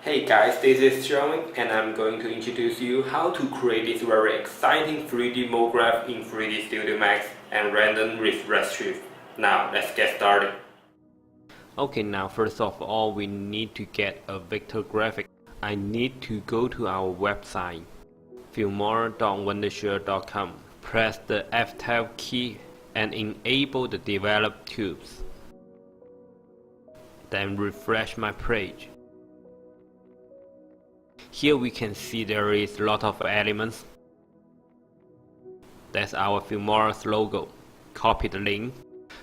Hey guys, this is Scrn and I'm going to introduce you how to create this very exciting 3D mograph in 3D Studio Max and random with Redshift. Now let's get started. Okay, now first of all we need to get a vector graphic. I need to go to our website filmora.wondershare.com. Press the F12 key and enable the develop tools. Then refresh my page. Here we can see there is a lot of elements. That's our Filmora's logo. Copy the link,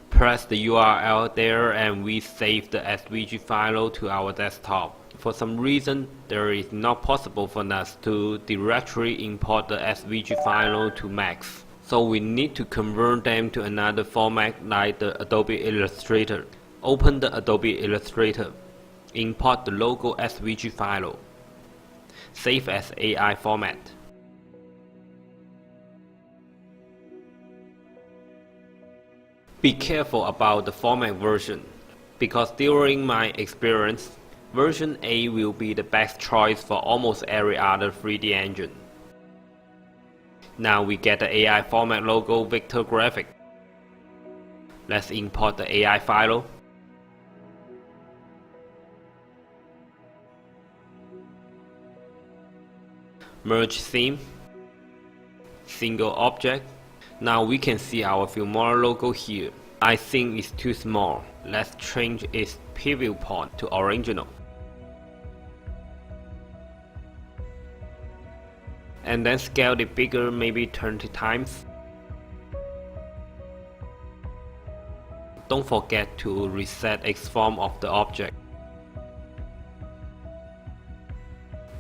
press the URL there, and we save the SVG file to our desktop. For some reason, there is not possible for us to directly import the SVG file to Max. So we need to convert them to another format like the Adobe Illustrator. Open the Adobe Illustrator. Import the logo SVG file. Save as AI format. Be careful about the format version, because during my experience, version A will be the best choice for almost every other 3D engine. Now we get the AI format logo vector graphic. Let's import the AI file. Merge theme, single object. Now we can see our Filmora logo here. I think it's too small. Let's change its preview point to original. And then scale it bigger, maybe 20 times. Don't forget to reset X form of the object.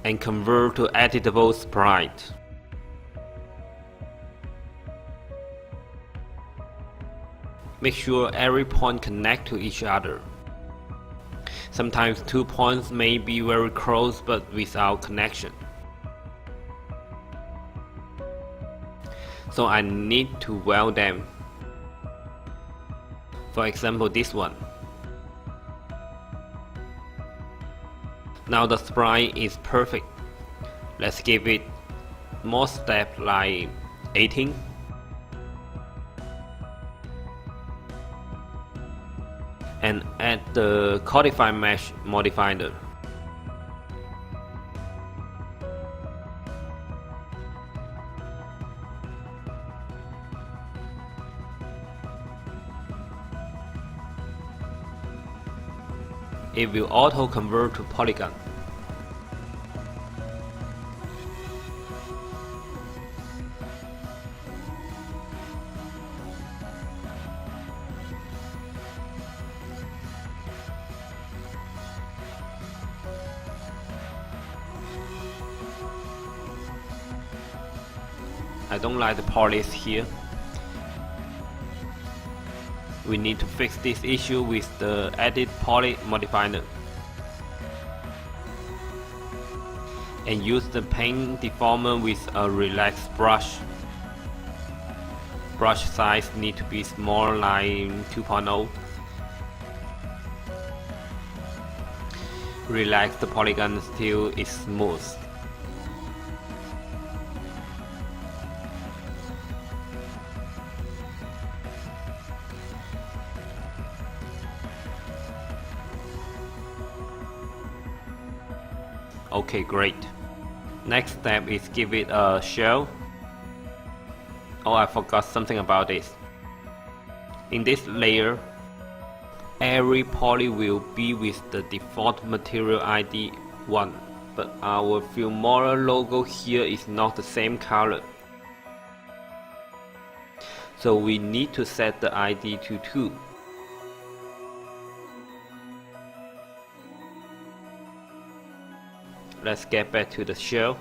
And convert to editable sprite. Make sure every point connect to each other. Sometimes two points may be very close but without connection. So I need to weld them. For example, this one. Now the sprite is perfect. Let's give it more steps like 18. And add the codify mesh modifier. It will auto convert to polygon. I don't like the polish here. We need to fix this issue with the edit poly modifier. And use the paint deformer with a relaxed brush. Brush size need to be small like 2.0. Relax the polygon till it's smooth. Okay, great. Next step is give it a shell. Oh, I forgot something about this. In this layer, every poly will be with the default material ID 1, but our Filmora logo here is not the same color. So we need to set the ID to 2. Let's get back to the shell.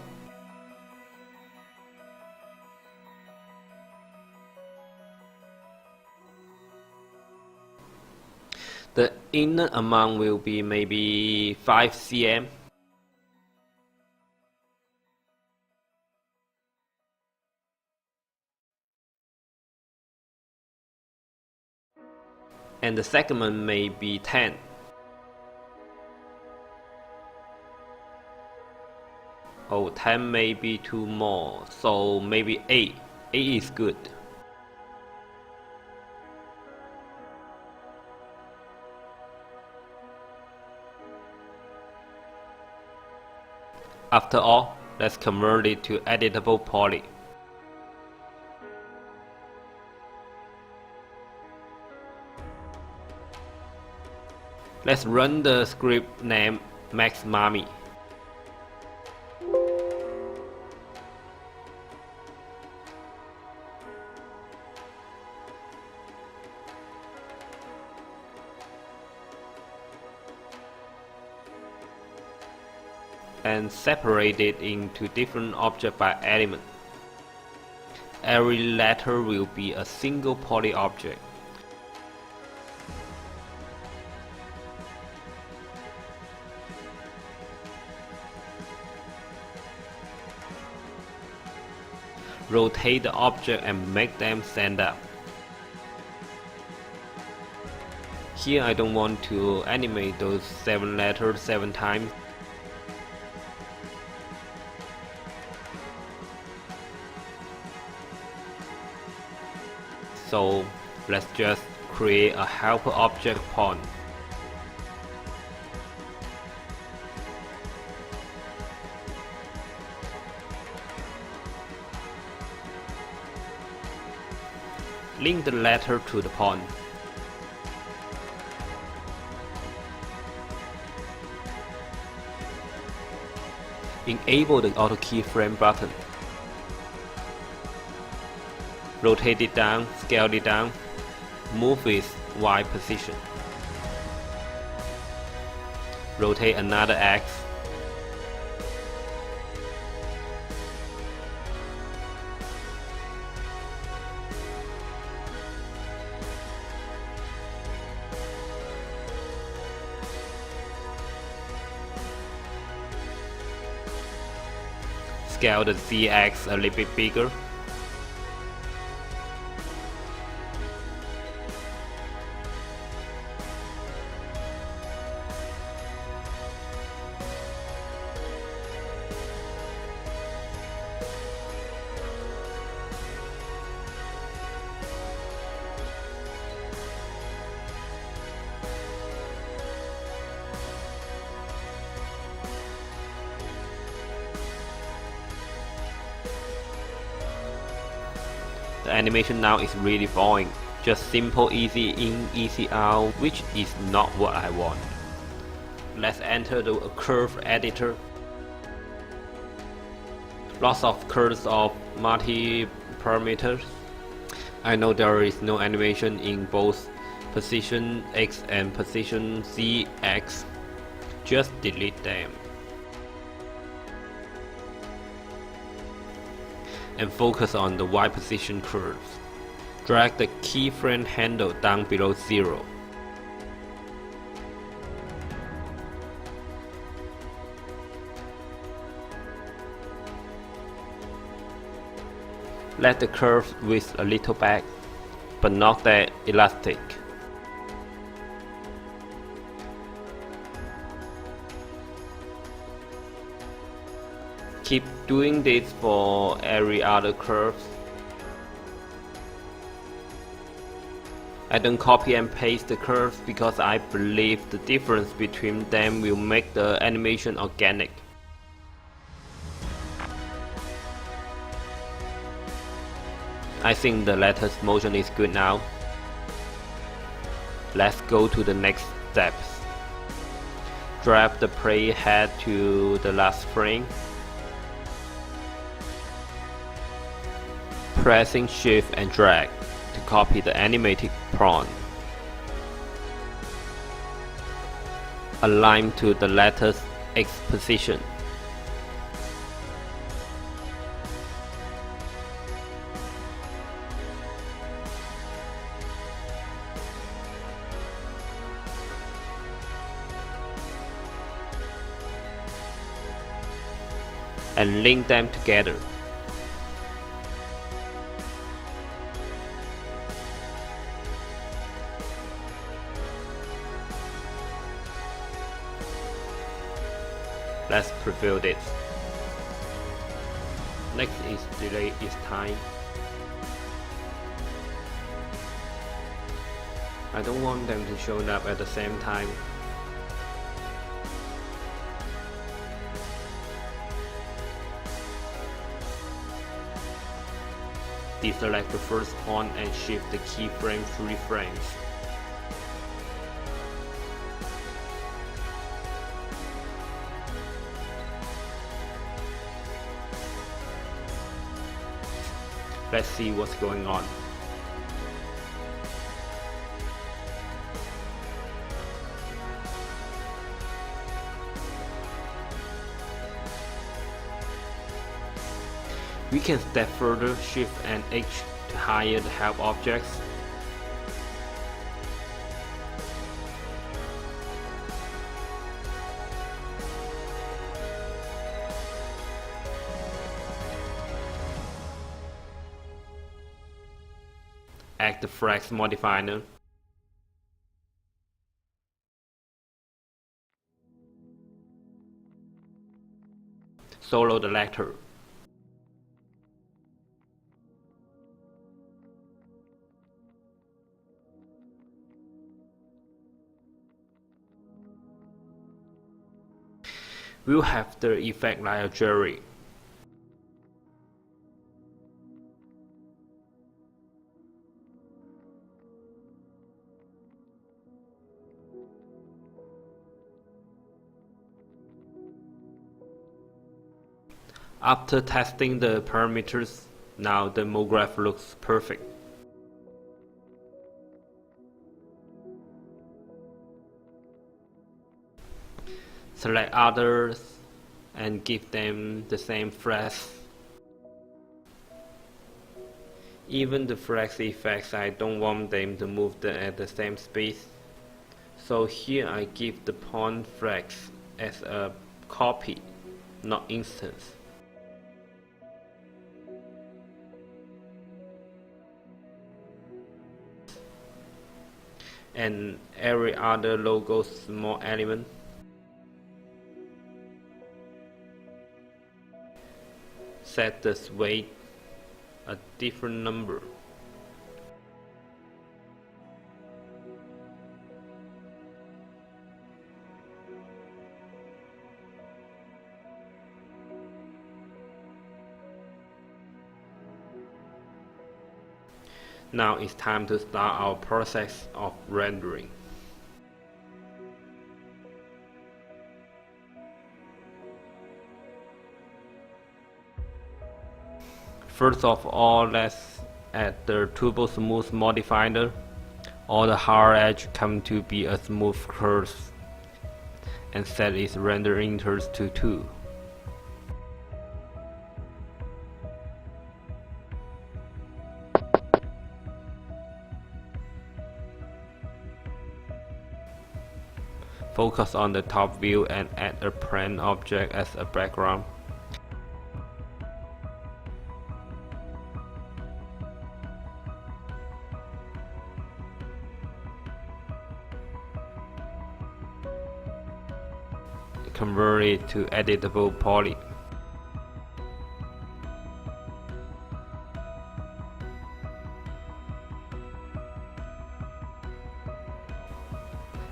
The inner amount will be maybe 5 cm. And the segment may be 10. Oh, 10 may be too more, so maybe 8. 8 is good. After all, let's convert it to editable poly. Let's run the script named maxmami. And separate it into different objects by element. Every letter will be a single poly object. Rotate the object and make them stand up. Here I don't want to animate those 7 letters 7 times. So let's just create a helper object pawn. Link the letter to the pawn. Enable the auto keyframe button. Rotate it down, scale it down, move its Y position. Rotate another X. Scale the Z-axis a little bit bigger. The animation now is really boring, just simple easy in, easy out, which is not what I want. Let's enter the curve editor. Lots of curves of multi-parameters. I know there is no animation in both position X and position ZX. Just delete them. And focus on the Y position curves. Drag the keyframe handle down below 0. Let the curve width a little back, but not that elastic. Keep doing this for every other curve. I don't copy and paste the curves because I believe the difference between them will make the animation organic. I think the letter's motion is good now. Let's go to the next steps. Drag the playhead to the last frame. Pressing Shift and drag to copy the animated pawn. Align to the letter's X position. And link them together. Let's preview this. Next is delay its time. I don't want them to show up at the same time. Deselect the first point and shift the keyframe 3 frames. Let's see what's going on. We can step further, Shift and H to hide the help objects. Add the flex modifier. Solo the letter. We'll have the effect like a jury. After testing the parameters, now the mograph looks perfect. Select others and give them the same flex. Even the flex effects, I don't want them to move at the same space. So here I give the point flex as a copy, not instance. And every other logo small element. Set the weight a different number. Now it's time to start our process of rendering. First of all, let's add the Turbo Smooth modifier. All the hard edge come to be a smooth curve and set its render interest to 2. Focus on the top view and add a plane object as a background. Convert it to editable poly.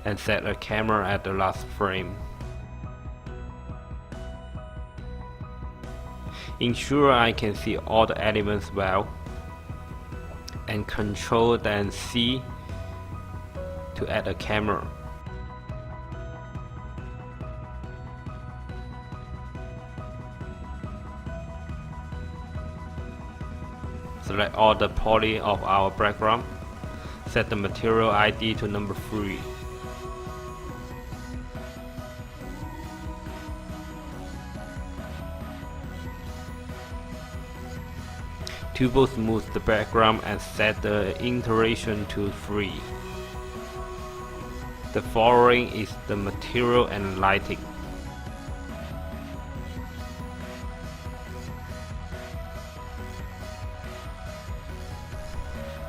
And set a camera at the last frame. Ensure I can see all the elements well, and Ctrl then C to add a camera. Select all the poly of our background. Set the material ID to number 3. Turbo Smooth the background and set the iteration to 3. The following is the material and lighting.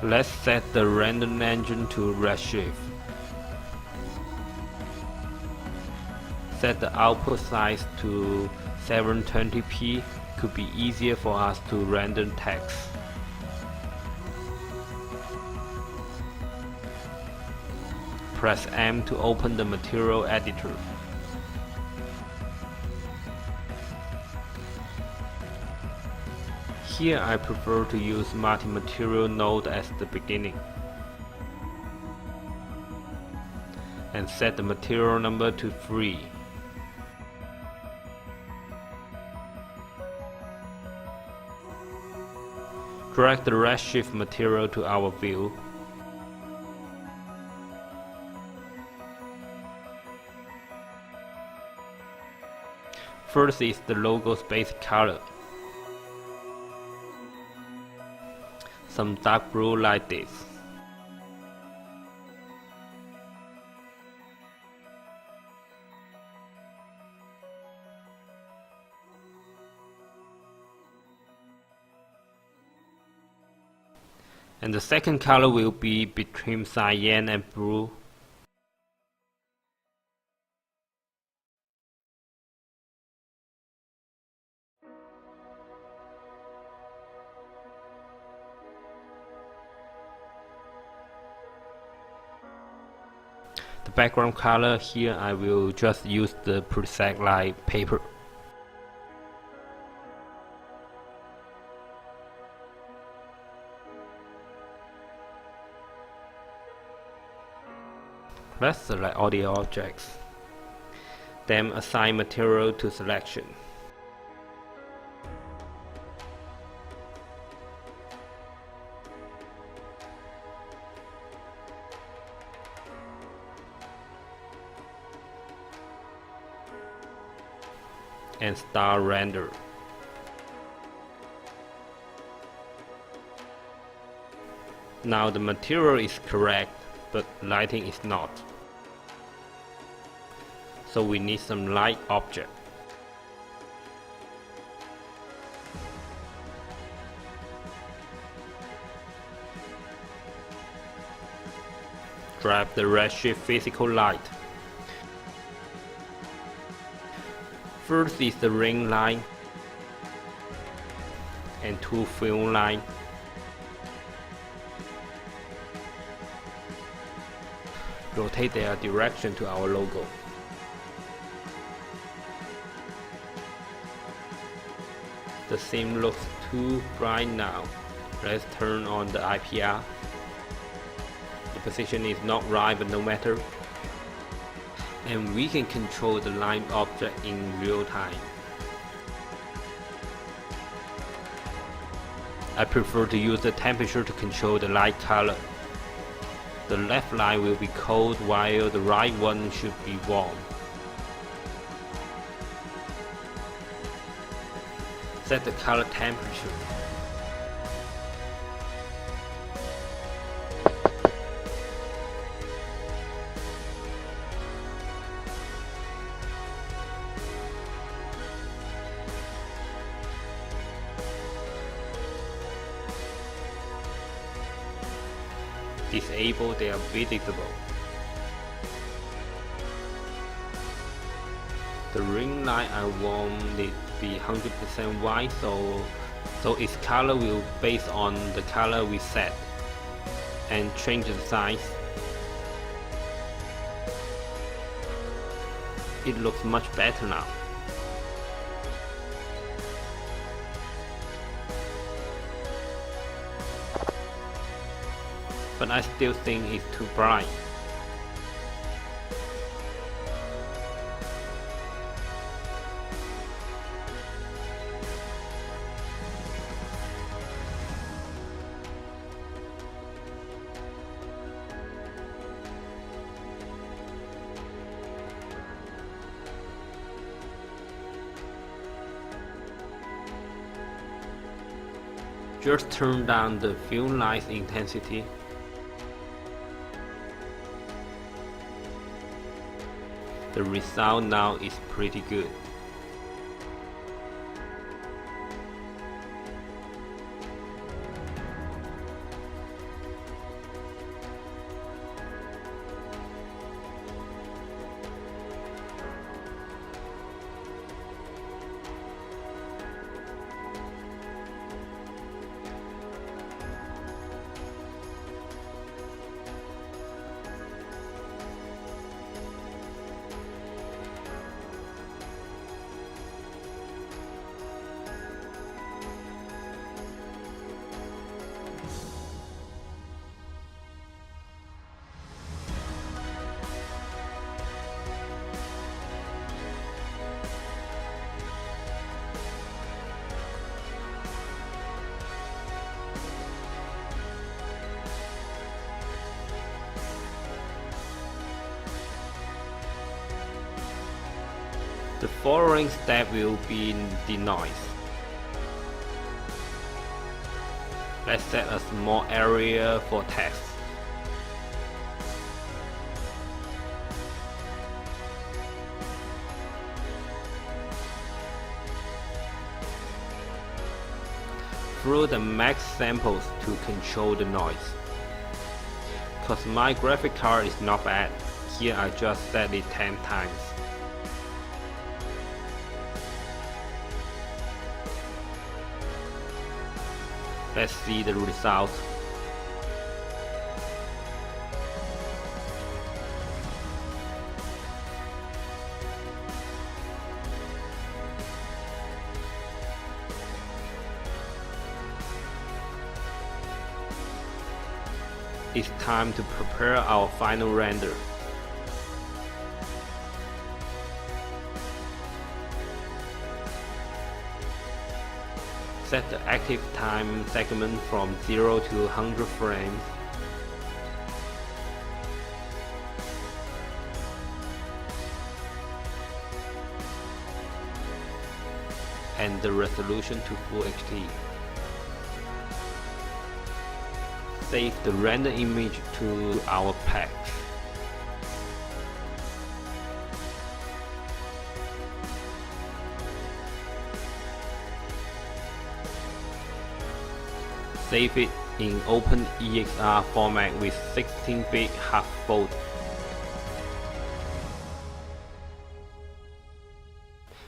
Let's set the render engine to Redshift. Set the output size to 720p could be easier for us to render text. Press M to open the material editor. Here I prefer to use multi-material node as the beginning, and set the material number to 3. Drag the redshift material to our view. First is the logo's basic color. Some dark blue like this. And the second color will be between cyan and blue. The background color here I will just use the preset like paper. Let's select all the objects. Then assign material to selection. And start render. Now the material is correct, but lighting is not. So we need some light object. Drag the redshift physical light. First is the ring line and 2 film line. Rotate their direction to our logo. The scene looks too bright now. Let's turn on the IPR. The position is not right, but no matter. And we can control the line object in real time. I prefer to use the temperature to control the light color. The left line will be cold while the right one should be warm. Set the color temperature. Disable they are visible. The ring light I want it to be 100% white, so its color will based on the color we set, and change the size. It looks much better now. But I still think it's too bright. Just turn down the film light's intensity. The result now is pretty good. The following step will be the noise. Let's set a small area for text. Through the max samples to control the noise. Cause my graphic card is not bad, here I just set it 10 times. Let's see the result. It's time to prepare our final render. Set the active time segment from 0 to 100 frames. And the resolution to Full HD. Save the render image to our pack. Save it in OpenEXR format with 16-bit half-fold.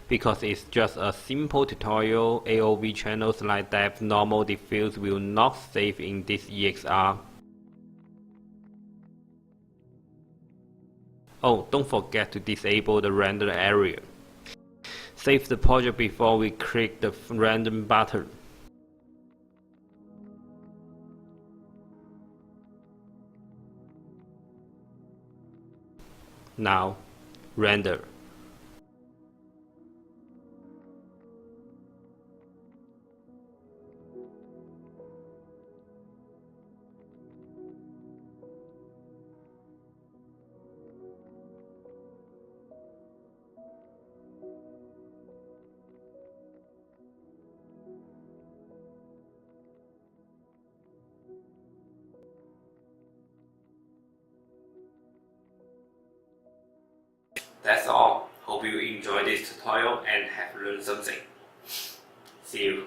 Because it's just a simple tutorial, AOV channels like that normal diffuse will not save in this EXR. Oh, don't forget to disable the render area. Save the project before we click the render button. Now, render. That's all. Hope you enjoyed this tutorial and have learned something. See you.